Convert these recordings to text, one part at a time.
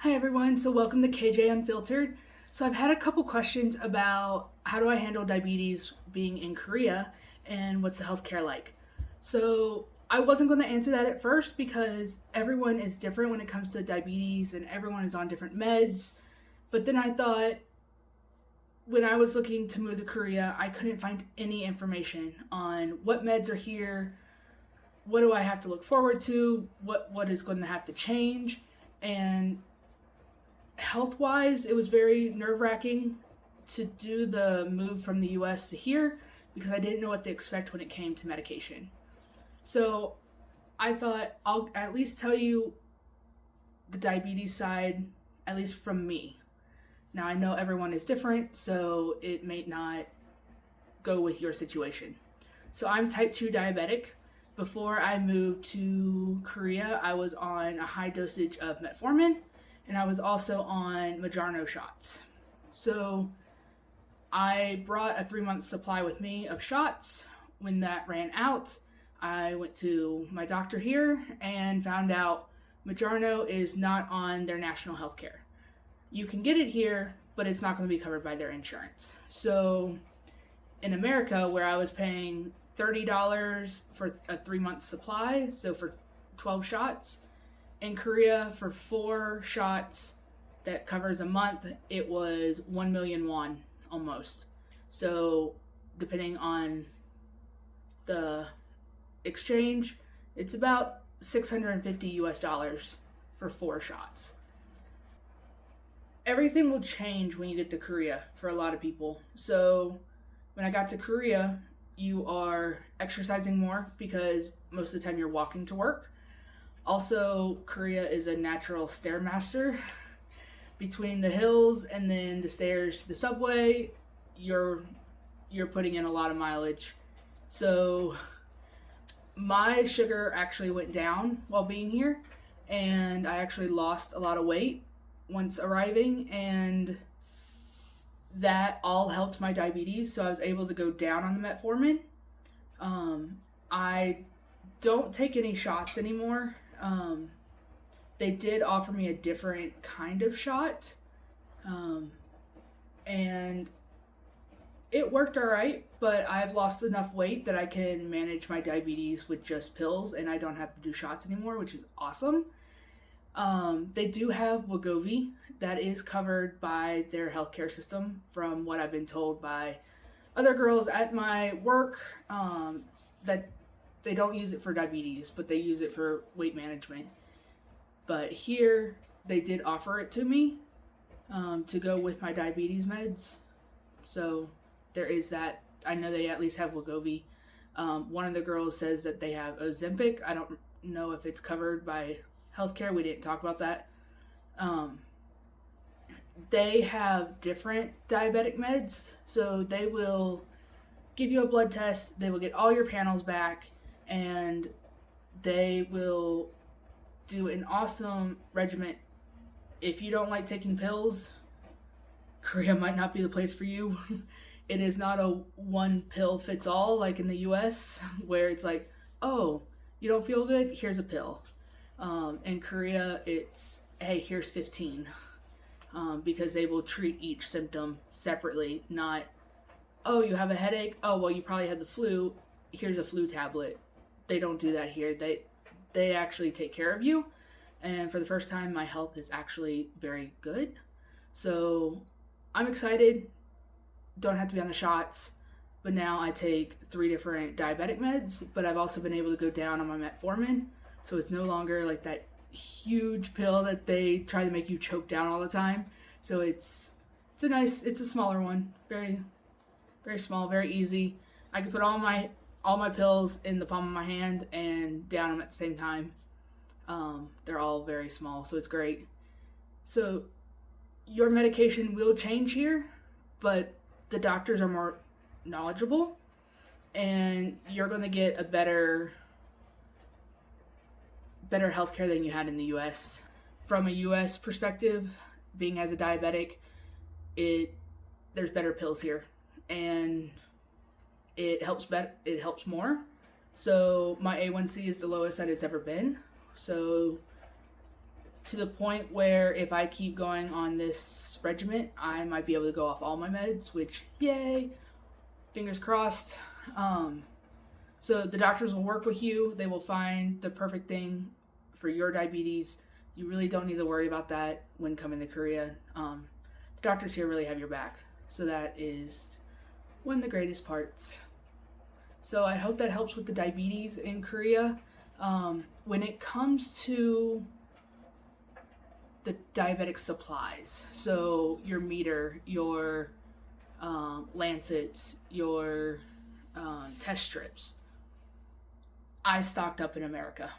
Hi everyone, so welcome to KJ Unfiltered. So I've had a couple questions about how do I handle diabetes being in Korea and what's the healthcare like. So I wasn't going to answer that at first because everyone is different when it comes to diabetes and everyone is on different meds. But then I thought when I was looking to move to Korea, I couldn't find any information on what meds are here, what do I have to look forward to, what is going to have to change, and health wise, it was very nerve wracking to do the move from the US to here because I didn't know what to expect when it came to medication. So I thought I'll at least tell you the diabetes side, at least from me. Now I know everyone is different, so it may not go with your situation. So I'm type 2 diabetic. Before I moved to Korea, I was on a high dosage of metformin and I was also on Mounjaro shots. So I brought a 3-month supply with me of shots. When that ran out, I went to my doctor here and found out Mounjaro is not on their national health care. You can get it here, but it's not going to be covered by their insurance. So in America, where I was paying $30 for a 3-month supply, so for 12 shots, in Korea, for 4 shots that covers a month, it was 1 million won almost. So, depending on the exchange, it's about 650 US dollars for 4 shots. Everything will change when you get to Korea for a lot of people. So, when I got to Korea, you are exercising more because most of the time you're walking to work. Also, Korea is a natural stairmaster. Between the hills and then the stairs to the subway, you're putting in a lot of mileage. So my sugar actually went down while being here, and I actually lost a lot of weight once arriving, and that all helped my diabetes. So I was able to go down on the metformin. I don't take any shots anymore. They did offer me a different kind of shot, and it worked all right, but I've lost enough weight that I can manage my diabetes with just pills and I don't have to do shots anymore, which is awesome. They do have Wegovy that is covered by their healthcare system, from what I've been told by other girls at my work, that they don't use it for diabetes, but they use it for weight management. But here, they did offer it to me to go with my diabetes meds. So there is that. I know they at least have Wegovy. One of the girls says that they have Ozempic. I don't know if it's covered by healthcare. We didn't talk about that. They have different diabetic meds. So they will give you a blood test. They will get all your panels back. And they will do an awesome regimen. If you don't like taking pills, Korea might not be the place for you. It is not a one pill fits all like in the US, where it's like, oh, you don't feel good? Here's a pill. In Korea, it's, hey, here's 15. Because they will treat each symptom separately, not, oh, you have a headache? Oh, well, you probably had the flu. Here's a flu tablet. They don't do that here. They actually take care of you. And for the first time, my health is actually very good. So I'm excited. Don't have to be on the shots. But now I take 3 different diabetic meds. But I've also been able to go down on my metformin. So it's no longer like that huge pill that they try to make you choke down all the time. So it's a smaller one. Very, very small, very easy. I can put all my pills in the palm of my hand and down them at the same time. They're all very small, so it's great. So your medication will change here, but the doctors are more knowledgeable, and you're going to get a better healthcare than you had in the US. From a US perspective, being as a diabetic, there's better pills here, and it helps more. So my A1C is the lowest that it's ever been. So to the point where if I keep going on this regimen, I might be able to go off all my meds, which, yay, fingers crossed. So the doctors will work with you. They will find the perfect thing for your diabetes. You really don't need to worry about that when coming to Korea. The doctors here really have your back. So that is one of the greatest parts. So I hope that helps with the diabetes in Korea. When it comes to the diabetic supplies, so your meter, your lancets, your test strips, I stocked up in America.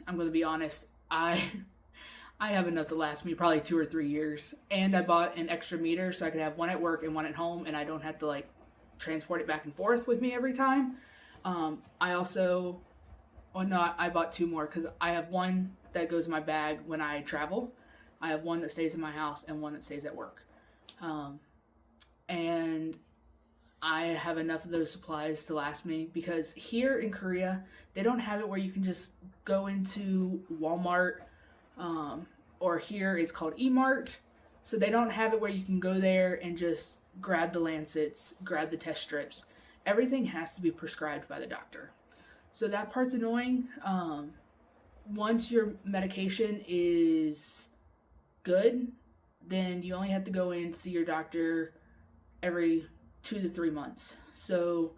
I'm going to be honest. I have enough to last me probably 2 or 3 years. And I bought an extra meter so I could have one at work and one at home, and I don't have to like transport it back and forth with me every time. I also, I bought 2 more because I have one that goes in my bag when I travel. I have one that stays in my house and one that stays at work. And I have enough of those supplies to last me, because here in Korea, they don't have it where you can just go into Walmart, or here it's called E-Mart. So they don't have it where you can go there and just grab the lancets, grab the test strips. Everything has to be prescribed by the doctor. So that part's annoying. Once your medication is good, then you only have to go in and see your doctor every 2 to 3 months. So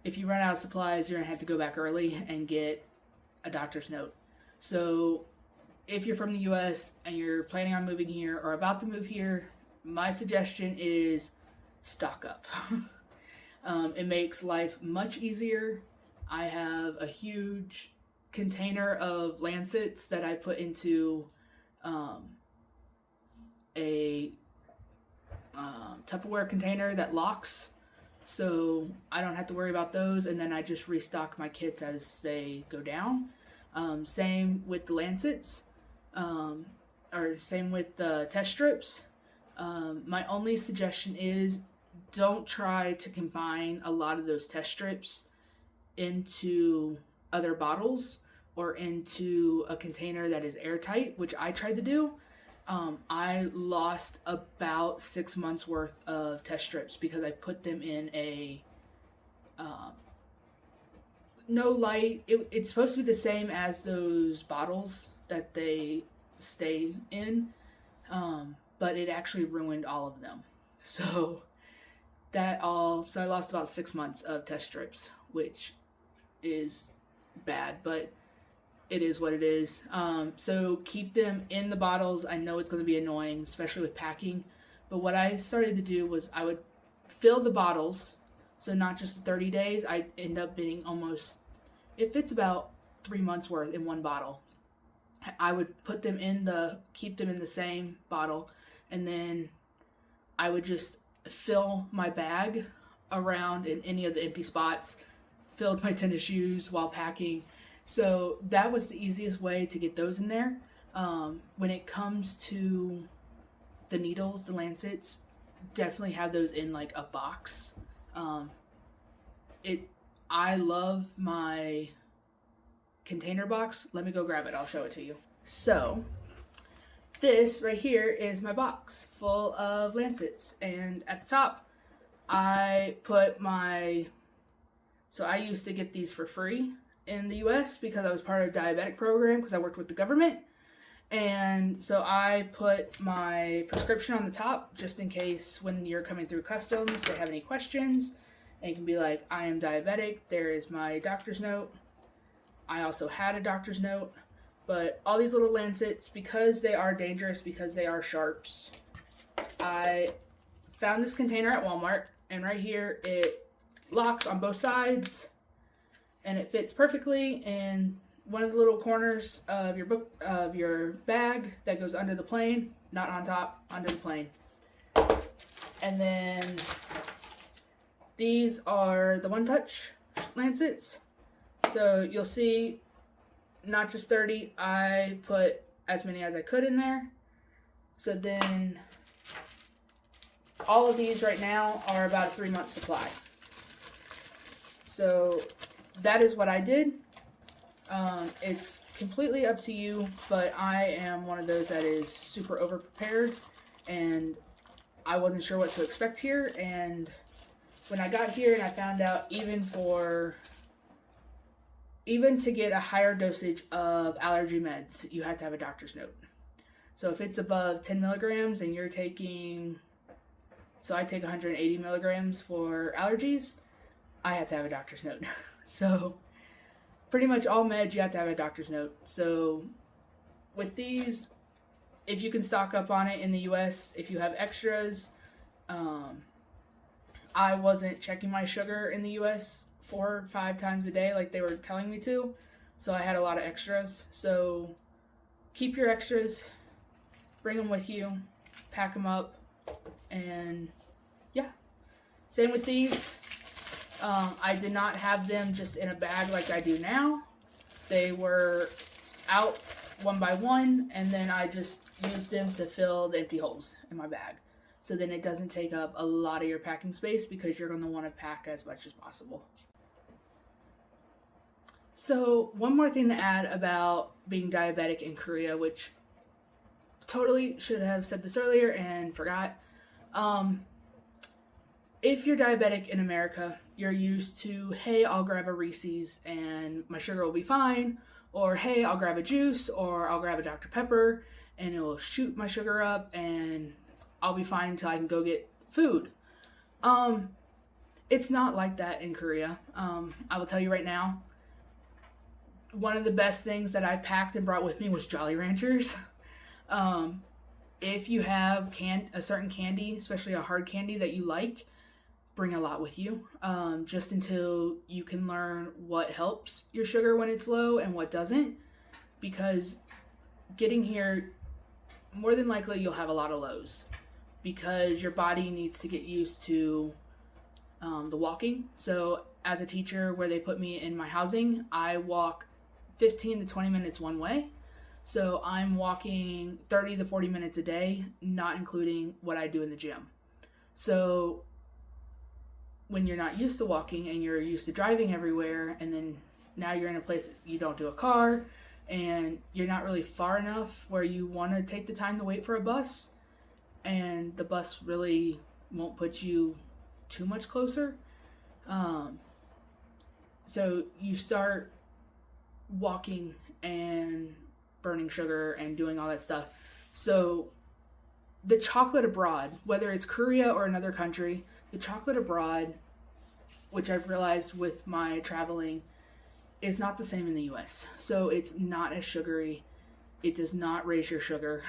if you run out of supplies, you're going to have to go back early and get a doctor's note. So if you're from the US and you're planning on moving here or about to move here, my suggestion is stock up. It makes life much easier. I have a huge container of lancets that I put into a Tupperware container that locks, so I don't have to worry about those, and then I just restock my kits as they go down. Same with the lancets, or same with the test strips. My only suggestion is don't try to combine a lot of those test strips into other bottles or into a container that is airtight, which I tried to do. I lost about 6 months worth of test strips because I put them in a no light. It's supposed to be the same as those bottles that they stay in, but it actually ruined all of them. So I lost about 6 months of test strips, which is bad, but it is what it is. So keep them in the bottles. I know it's going to be annoying, especially with packing, but what I started to do was I would fill the bottles, so not just 30 days. I end up being it fits about 3 months worth in one bottle. I would keep them in the same bottle, and then I would just fill my bag around in any of the empty spots, filled my tennis shoes while packing. So that was the easiest way to get those in there. When it comes to the needles, the lancets, definitely have those in like a box. I love my container box. Let me go grab it. I'll show it to you. So this right here is my box full of lancets, and at the top I put so I used to get these for free in the US because I was part of a diabetic program because I worked with the government. And so I put my prescription on the top just in case when you're coming through customs they have any questions. And you can be like, I am diabetic, there is my doctor's note. I also had a doctor's note. But all these little lancets, because they are dangerous, because they are sharps, I found this container at Walmart, and right here it locks on both sides, and it fits perfectly in one of the little corners of your bag that goes under the plane, not on top, under the plane. And then these are the one-touch lancets. So you'll see, not just 30, I put as many as I could in there. So then all of these right now are about a 3-month supply. So that is what I did. It's completely up to you, but I am one of those that is super over prepared, and I wasn't sure what to expect here. And when I got here and I found out even to get a higher dosage of allergy meds, you have to have a doctor's note. So if it's above 10 milligrams and you're taking, so I take 180 milligrams for allergies, I have to have a doctor's note. So pretty much all meds, you have to have a doctor's note. So with these, if you can stock up on it in the US, if you have extras, I wasn't checking my sugar in the US 4 or 5 times a day like they were telling me to, so I had a lot of extras. So keep your extras, bring them with you, pack them up, and yeah. Same with these. I did not have them just in a bag like I do now. They were out one by one, and then I just used them to fill the empty holes in my bag. So then it doesn't take up a lot of your packing space because you're going to want to pack as much as possible. So one more thing to add about being diabetic in Korea, which totally should have said this earlier and forgot. If you're diabetic in America, you're used to, hey, I'll grab a Reese's and my sugar will be fine, or hey, I'll grab a juice, or I'll grab a Dr. Pepper and it will shoot my sugar up and I'll be fine until I can go get food. It's not like that in Korea. I will tell you right now, one of the best things that I packed and brought with me was Jolly Ranchers. If you have a certain candy, especially a hard candy that you like, bring a lot with you, just until you can learn what helps your sugar when it's low and what doesn't, because getting here, more than likely you'll have a lot of lows because your body needs to get used to the walking. So as a teacher, where they put me in my housing, I walk 15 to 20 minutes one way. So I'm walking 30 to 40 minutes a day, not including what I do in the gym. So when you're not used to walking and you're used to driving everywhere, and then now you're in a place that you don't do a car and you're not really far enough where you want to take the time to wait for a bus, and the bus really won't put you too much closer. So you start walking and burning sugar and doing all that stuff. So the chocolate abroad, whether it's Korea or another country, the chocolate abroad, which I've realized with my traveling, is not the same in the US. So it's not as sugary. It does not raise your sugar.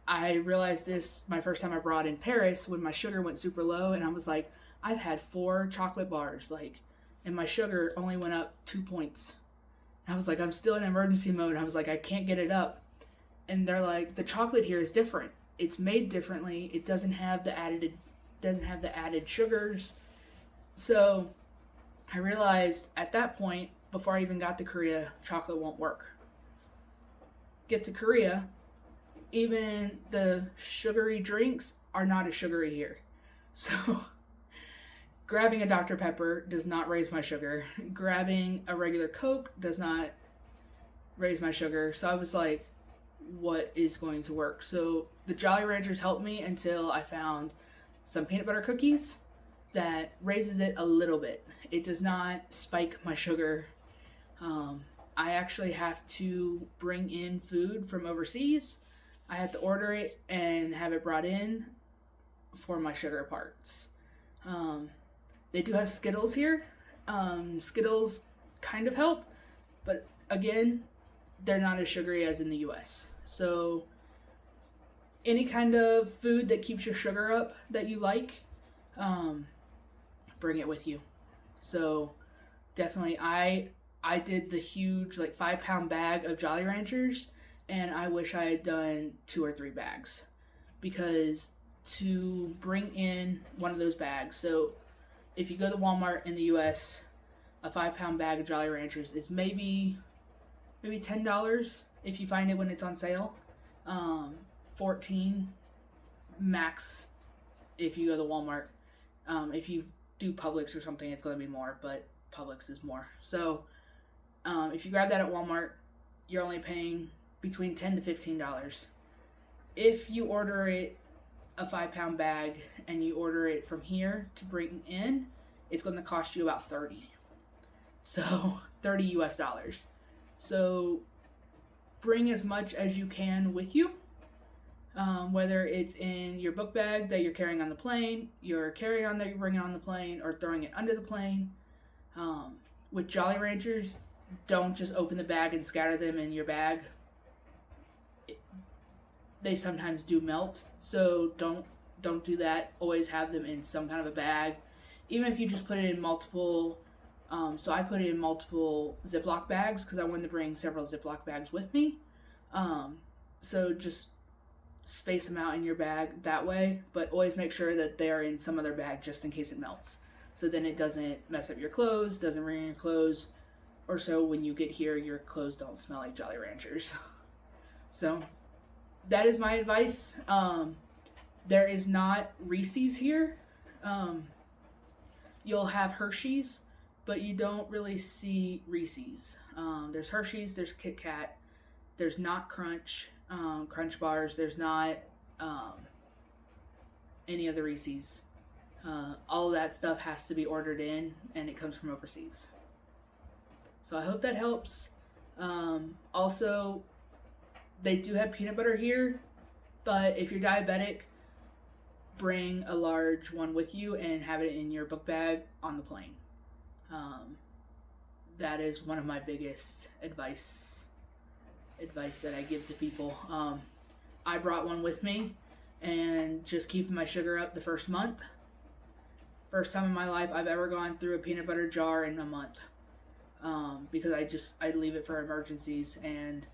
I realized this my first time abroad in Paris when my sugar went super low, and I was like, I've had 4 chocolate bars, and my sugar only went up 2 points. I was like, I'm still in emergency mode. I was like, I can't get it up. And they're like, the chocolate here is different. It's made differently. It doesn't have the added sugars. So I realized at that point, before I even got to Korea, chocolate won't work. Get to Korea, even the sugary drinks are not as sugary here. So grabbing a Dr. Pepper does not raise my sugar. Grabbing a regular Coke does not raise my sugar. So I was like, what is going to work? So the Jolly Ranchers helped me until I found some peanut butter cookies that raises it a little bit. It does not spike my sugar. I actually have to bring in food from overseas. I have to order it and have it brought in for my sugar parts. They do have Skittles here. Skittles kind of help, but again, they're not as sugary as in the US. So any kind of food that keeps your sugar up that you like, bring it with you. So definitely, I did the huge 5-pound bag of Jolly Ranchers, and I wish I had done 2 or 3 bags, because to bring in one of those bags, so if you go to Walmart in the US, a 5-pound bag of Jolly Ranchers is maybe $10 if you find it when it's on sale. 14 max if you go to Walmart. If you do Publix or something, it's going to be more, but Publix is more. So If you grab that at Walmart, you're only paying between $10 to $15. If you order it a 5-pound bag and you order it from here to bring in, it's going to cost you about 30. So 30 US dollars. So bring as much as you can with you, whether it's in your book bag that you're carrying on the plane, your carry-on that you're bringing on the plane, or throwing it under the plane. With Jolly Ranchers, don't just open the bag and scatter them in your bag. They sometimes do melt, so don't do that. Always have them in some kind of a bag, even if you just put it in multiple. So I put it in multiple Ziploc bags because I wanted to bring several Ziploc bags with me. So just space them out in your bag that way, but always make sure that they're in some other bag just in case it melts. So then it doesn't mess up your clothes, doesn't ruin your clothes, or so when you get here, your clothes don't smell like Jolly Ranchers. So that is my advice. There is not Reese's here. You'll have Hershey's, but you don't really see Reese's. There's Hershey's, there's Kit Kat, there's not Crunch bars, there's not any other Reese's. All of that stuff has to be ordered in, and it comes from overseas. So I hope that helps. Also, they do have peanut butter here, but if you're diabetic, bring a large one with you and have it in your book bag on the plane. That is one of my biggest advice that I give to people. I brought one with me, and just keeping my sugar up the first month. First time in my life I've ever gone through a peanut butter jar in a month. Because I leave it for emergencies, and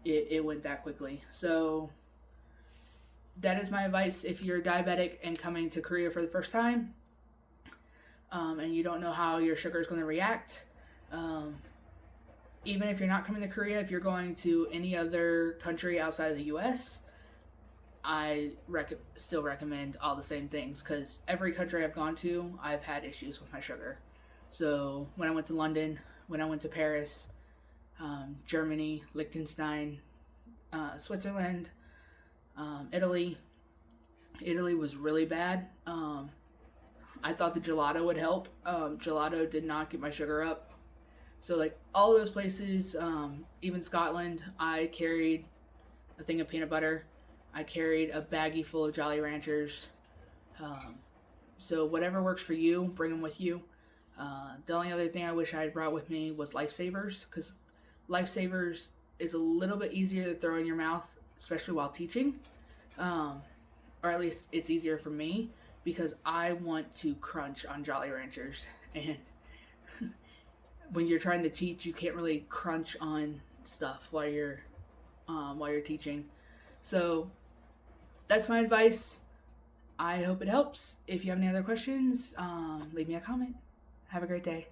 it went that quickly. So that is my advice if you're diabetic and coming to Korea for the first time, and you don't know how your sugar is going to react. Even if you're not coming to Korea, if you're going to any other country outside of the US, I still recommend all the same things, because every country I've gone to, I've had issues with my sugar. So when I went to London, when I went to Paris, Germany, Liechtenstein, Switzerland, Italy was really bad. I thought the gelato would help. Gelato did not get my sugar up. So like all those places, even Scotland, I carried a thing of peanut butter. I carried a baggie full of Jolly Ranchers. So whatever works for you, bring them with you. The only other thing I wish I had brought with me was Lifesavers, because Lifesavers is a little bit easier to throw in your mouth, especially while teaching. Or at least it's easier for me, because I want to crunch on Jolly Ranchers. And when you're trying to teach, you can't really crunch on stuff while you're teaching. So that's my advice. I hope it helps. If you have any other questions, leave me a comment. Have a great day.